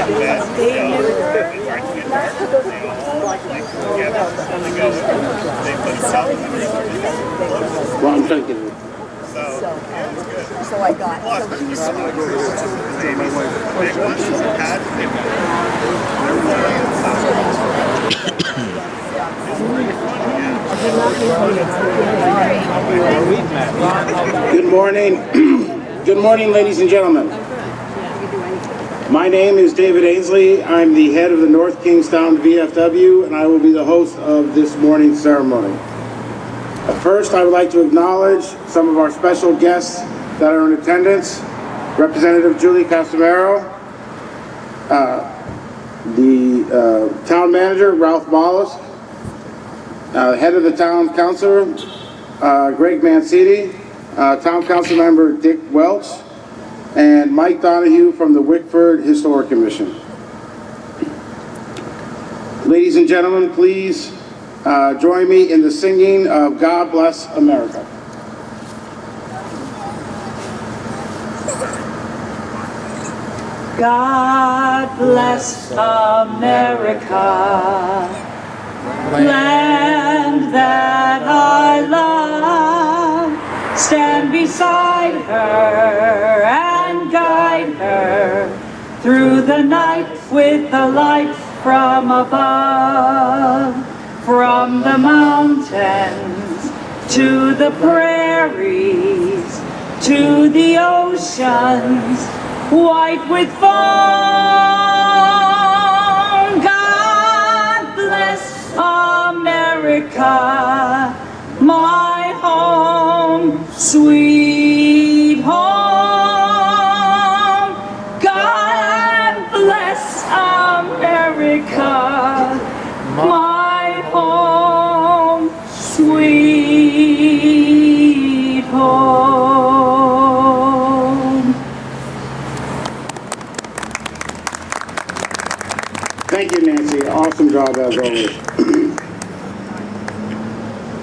Well, I'm trying to get it. So I got. Good morning. Good morning, ladies and gentlemen. My name is David Ainsley. I'm the head of the North Kingstown VFW, and I will be the host of this morning's ceremony. First, I would like to acknowledge some of our special guests that are in attendance. Representative Julie Castamero, the town manager, Ralph Mollusk, head of the town councilor, Greg Mancini, town council member Dick Welch, and Mike Donahue from the Wickford Historic Commission. Ladies and gentlemen, please join me in the singing of God Bless America. God bless America, land that I love. Stand beside her and guide her through the night with the light from above. From the mountains to the prairies to the oceans white with foam. God bless America, my home, sweet home. God bless America, my home, sweet home. Thank you, Nancy. Awesome job as always.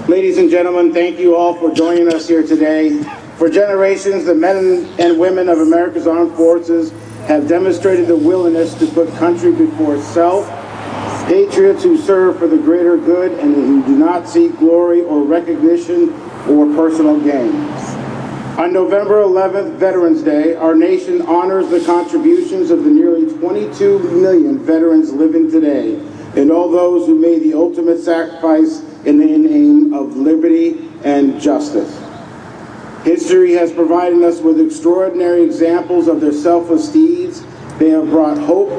Ladies and gentlemen, thank you all for joining us here today. For generations, the men and women of America's armed forces have demonstrated the willingness to put country before self, patriots who serve for the greater good and who do not seek glory or recognition or personal gain. On November 11th, Veterans Day, our nation honors the contributions of the nearly 22 million veterans living today and all those who made the ultimate sacrifice in the name of liberty and justice. History has provided us with extraordinary examples of their selfless deeds. They have brought hope,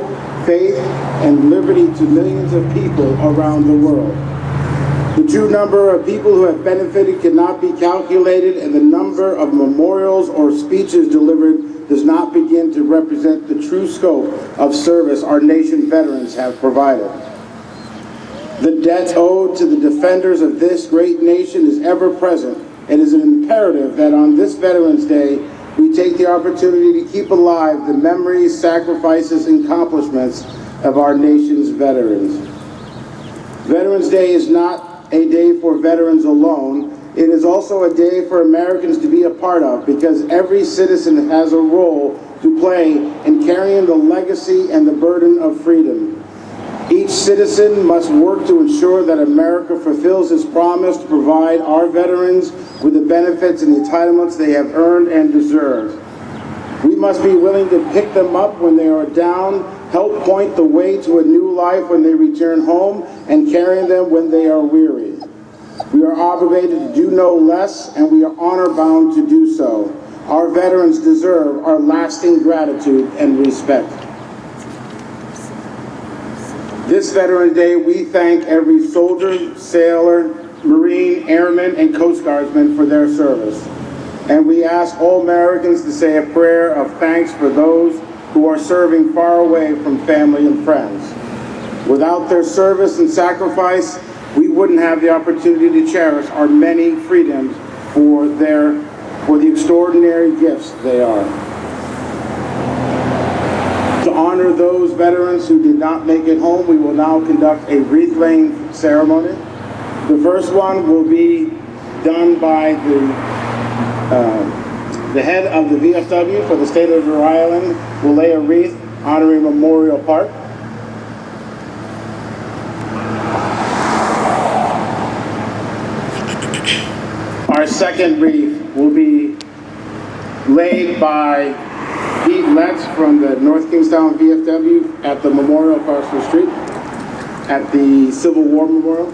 faith, and liberty to millions of people around the world. The true number of people who have benefited cannot be calculated, and the number of memorials or speeches delivered does not begin to represent the true scope of service our nation veterans have provided. The debt owed to the defenders of this great nation is ever present. It is an imperative that on this Veterans Day, we take the opportunity to keep alive the memories, sacrifices, and accomplishments of our nation's veterans. Veterans Day is not a day for veterans alone. It is also a day for Americans to be a part of, because every citizen has a role to play in carrying the legacy and the burden of freedom. Each citizen must work to ensure that America fulfills its promise to provide our veterans with the benefits and entitlements they have earned and deserve. We must be willing to pick them up when they are down, help point the way to a new life when they return home, and carry them when they are weary. We are obligated to do no less, and we are honor-bound to do so. Our veterans deserve our lasting gratitude and respect. This Veterans Day, we thank every soldier, sailor, Marine, Airman, and Coast Guardsman for their service. And we ask all Americans to say a prayer of thanks for those who are serving far away from family and friends. Without their service and sacrifice, we wouldn't have the opportunity to cherish our many freedoms for the extraordinary gifts they are. To honor those veterans who did not make it home, we will now conduct a wreath-laying ceremony. The first one will be done by the head of the VFW for the state of Rhode Island. Will lay a wreath honoring Memorial Park. Our second wreath will be laid by Pete Letts from the North Kingstown VFW at the memorial across the street at the Civil War Memorial.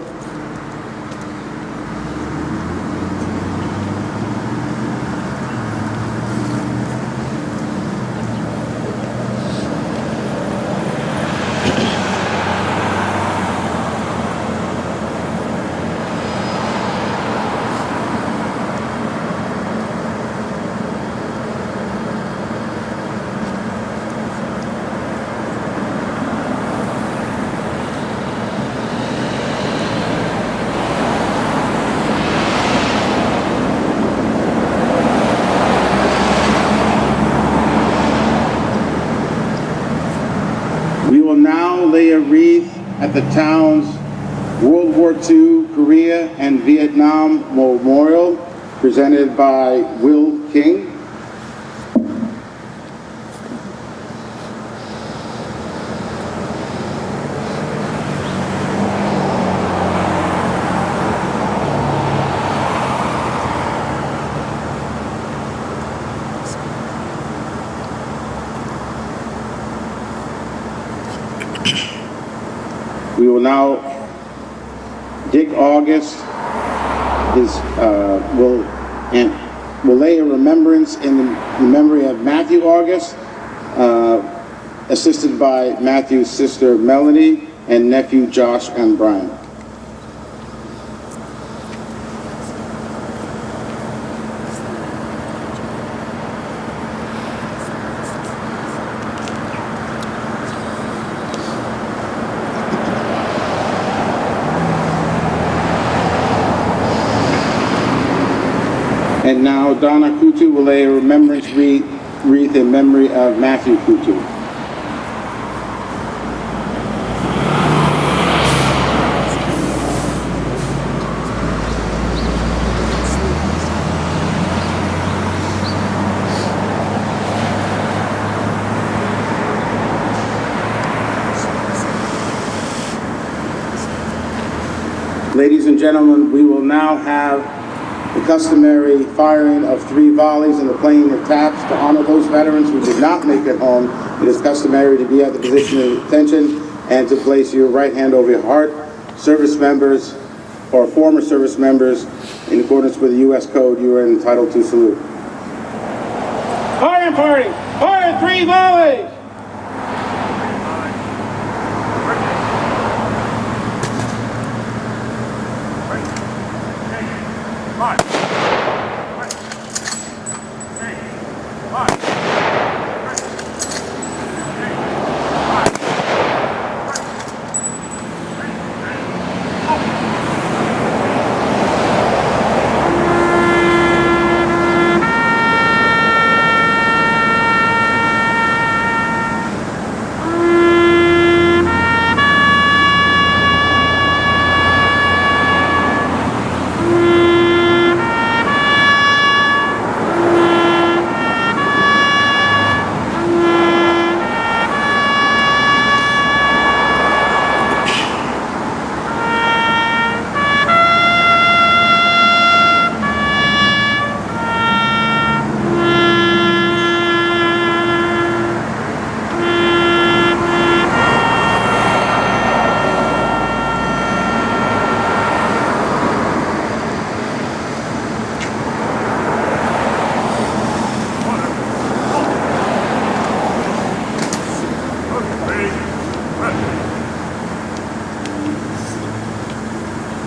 We will now lay a wreath at the town's World War II, Korea, and Vietnam Memorial, presented by Will King. We will now, Dick August will lay a remembrance in the memory of Matthew August, assisted by Matthew's sister Melanie and nephew Josh and Brian. And now Donna Kutu will lay a remembrance wreath in memory of Matthew Kutu. Ladies and gentlemen, we will now have the customary firing of 3 volleys and the playing of taps to honor those veterans who did not make it home. It is customary to be at the position of attention and to place your right hand over your heart. Service members or former service members, in accordance with the U.S. Code, you are entitled to salute. Firing party! Fire 3 volleys!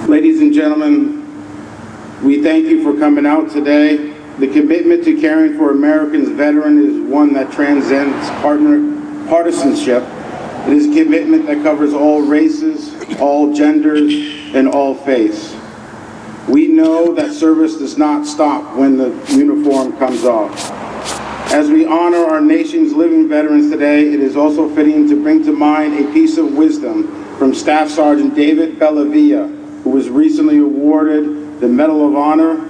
Ladies and gentlemen, we thank you for coming out today. The commitment to caring for America's veteran is one that transcends partisanship. It is a commitment that covers all races, all genders, and all faiths. We know that service does not stop when the uniform comes off. As we honor our nation's living veterans today, it is also fitting to bring to mind a piece of wisdom from Staff Sergeant David Bellavia, who was recently awarded the Medal of Honor.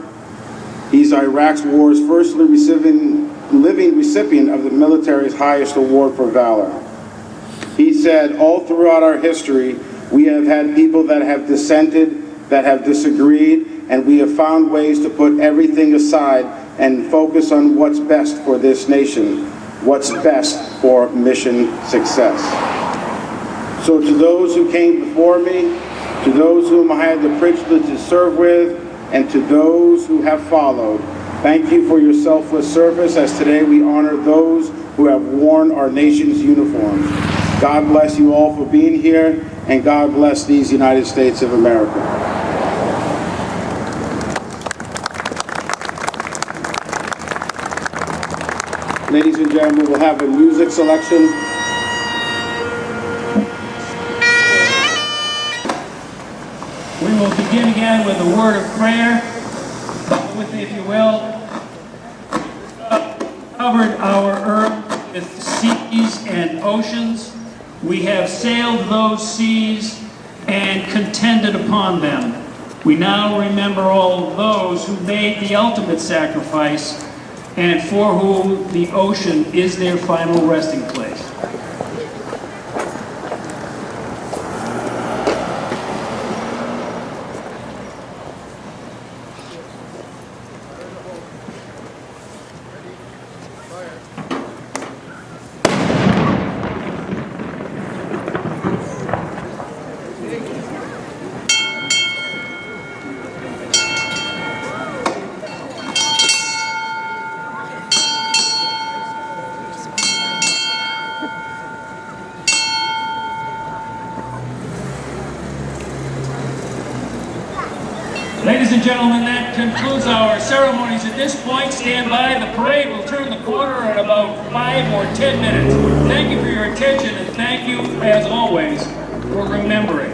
He's Iraq's war's first living recipient of the military's highest award for valor. said, all throughout our history, we have had people that have dissented, that have disagreed, and we have found ways to put everything aside and focus on what's best for this nation, what's best for mission success. So to those who came before me, to those whom I had the privilege to serve with, and to those who have followed, thank you for your selfless service, as today we honor those who have worn our nation's uniforms. God bless you all for being here, and God bless these United States of America. Ladies and gentlemen, we'll have a music selection. We will begin again with a word of prayer. With me, if you will. Covered our earth with seas and oceans. We have sailed those seas and contended upon them. We now remember all of those who made the ultimate sacrifice and for whom the ocean is their final resting place. Ladies and gentlemen, that concludes our ceremonies. At this point, stand by. The parade will turn the corner in about 5 or 10 minutes. Thank you for your attention, and thank you, as always, for remembering.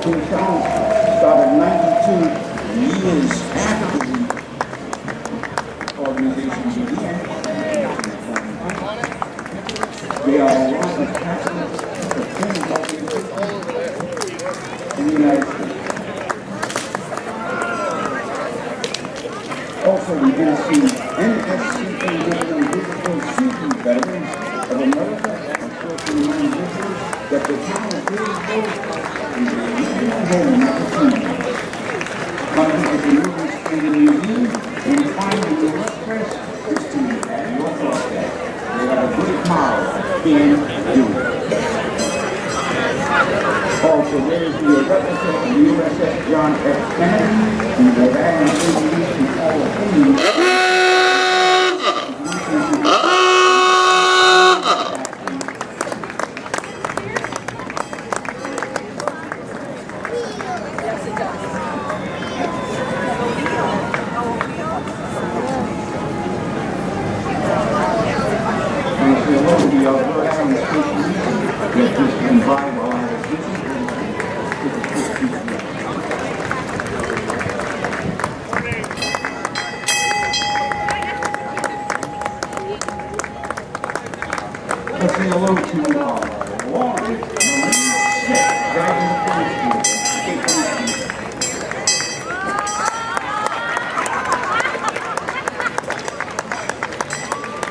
Kingstown started 92 years after the organization began. They are one of the Catholics of 10 organizations in the United States. Also, we did see NSCA digital shooting veterans of America, and so to remind visitors that the town of Kingstown is a regional home opportunity. Coming to the movies in the museum, when you find the U.S. press, is to at your doorstep. They have a great model being doing. Also, there is the representative of the USS John F. Kennedy, who was adding to the Hall of Fame. Let's say hello to Lauren, Marie, Smith, driving the phone scooter.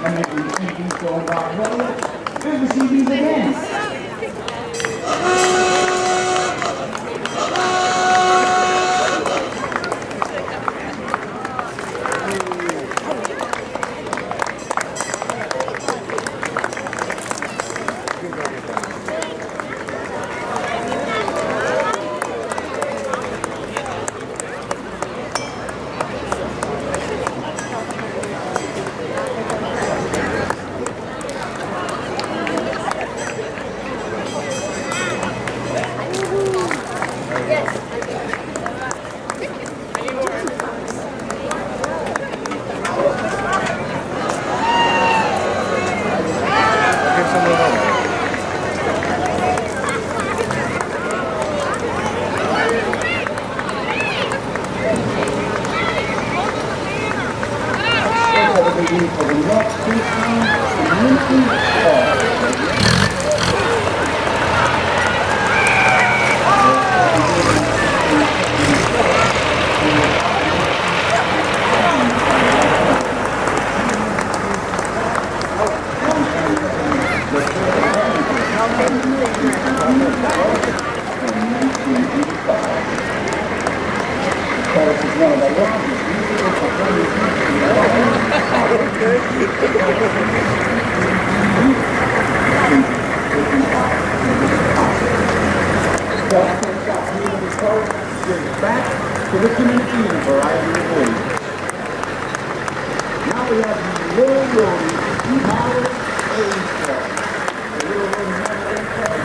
And if you think he's going down the road, good to see these again. For the North Kingstown Community Hall. This is one of the largest musical performances in the world. Gives back to the community in a variety of ways. Now we have the Little Rotary Model Aid Club. The Little Rotary Model Aid Club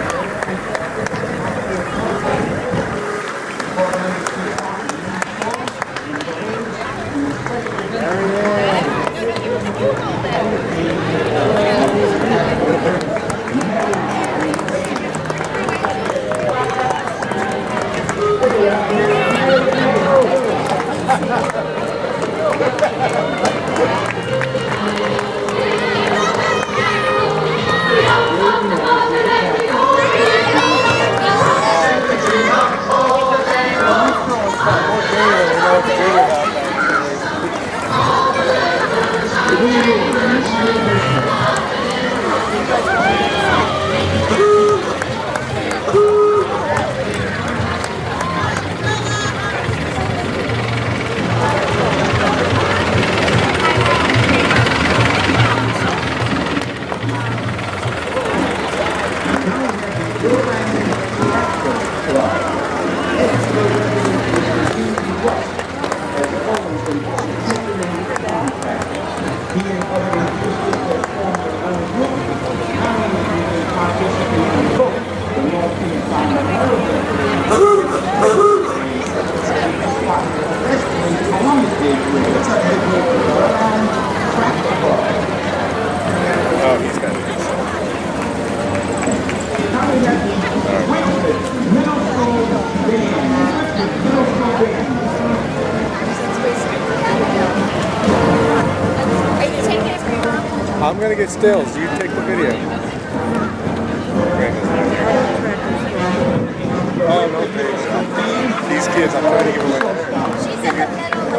I'm gonna get stills. You take the video. Oh, no thanks. These kids, I'm trying to give away. She's in the middle, like on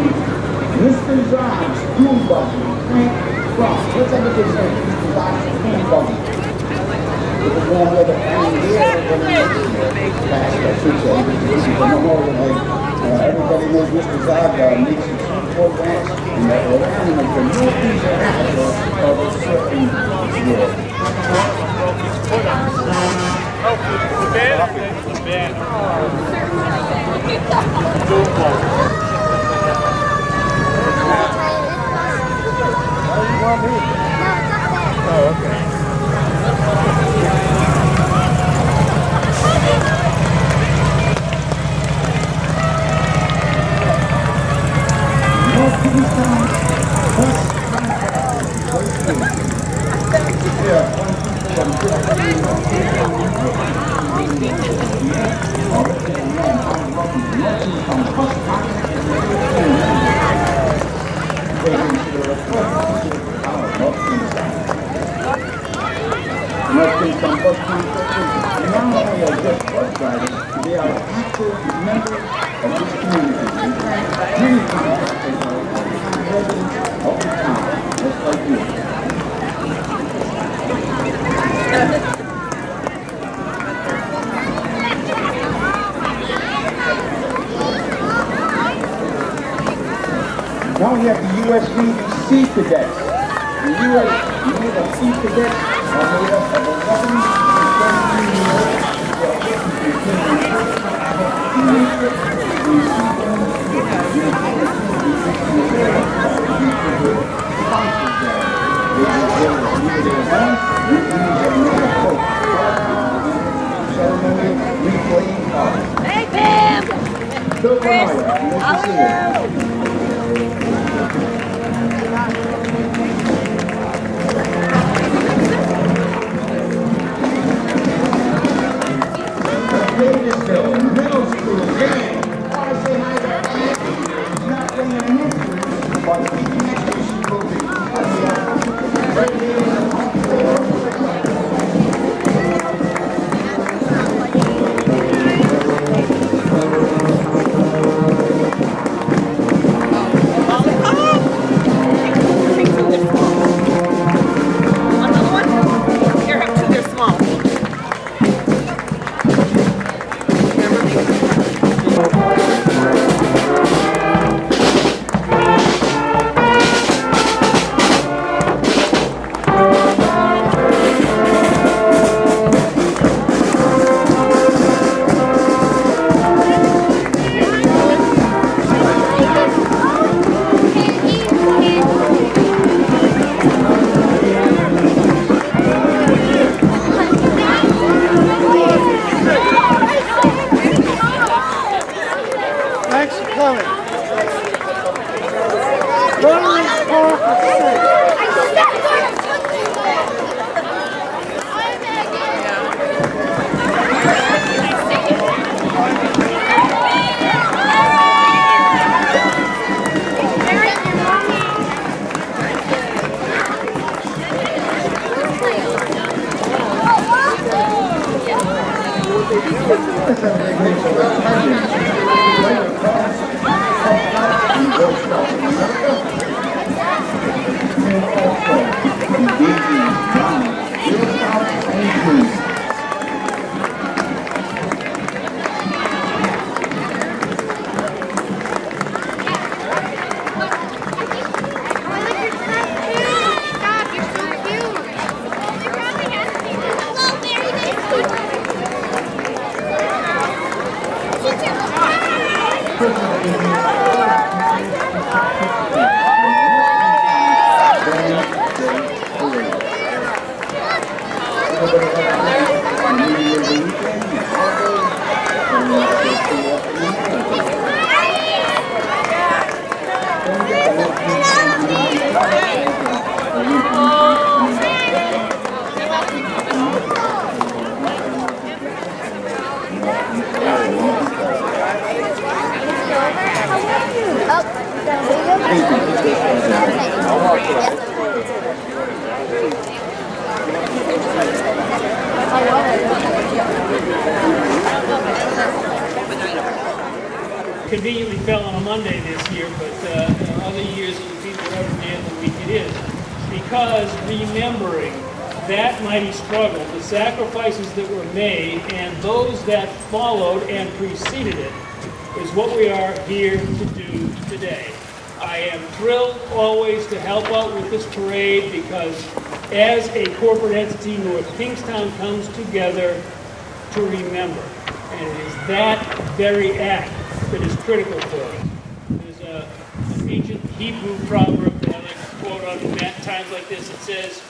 Mr. Zod's Dune Buggy, Frank Frost. Let's have a good name. Mr. Zod's Dune Buggy. With the warm weather down here, past the future, Memorial Day. Everybody knows Mr. Zod makes his food programs in the around the northeast Africa of a certain world. Kingstown, bus contractors not only are just bus drivers, they are active members of this community. In fact, many contractors are residents of the town, just like you. Now we have the U.S. Navy Sea Cadets. The U.S. Navy Sea Cadets are made up of 11 to 17 year olds. They are working to continue teenagers. Hey, Pam! Chris, how are you? Davisville Middle School band. I want to say hi to Andy. She's not playing an instrument, but next year she will be. Right here in the home floor. Thanks for coming. Rotary Park is safe. conveniently fell on a Monday this year, but other years it would be whatever day of the week it is. Because remembering that mighty struggle, the sacrifices that were made, and those that followed and preceded it, is what we are here to do today. I am thrilled always to help out with this parade because as a corporate entity, North Kingstown comes together to remember. And it is that very act that is critical for us. There's an ancient Hebrew proverb that I like to quote on times like this. It says,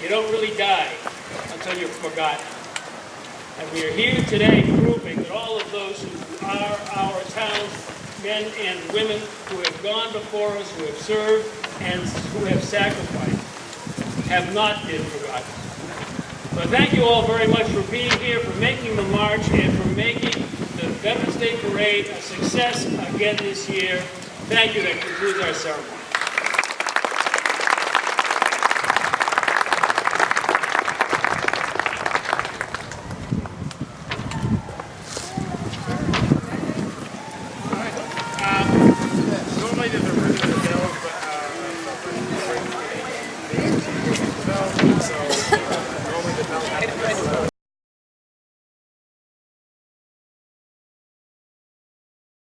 "You don't really die until you're forgotten." And we are here today proving that all of those who are our town's men and women who have gone before us, who have served, and who have sacrificed, have not been forgotten. So thank you all very much for being here, for making the march, and for making the Veterans Day Parade a success again this year. Thank you. That concludes our ceremony.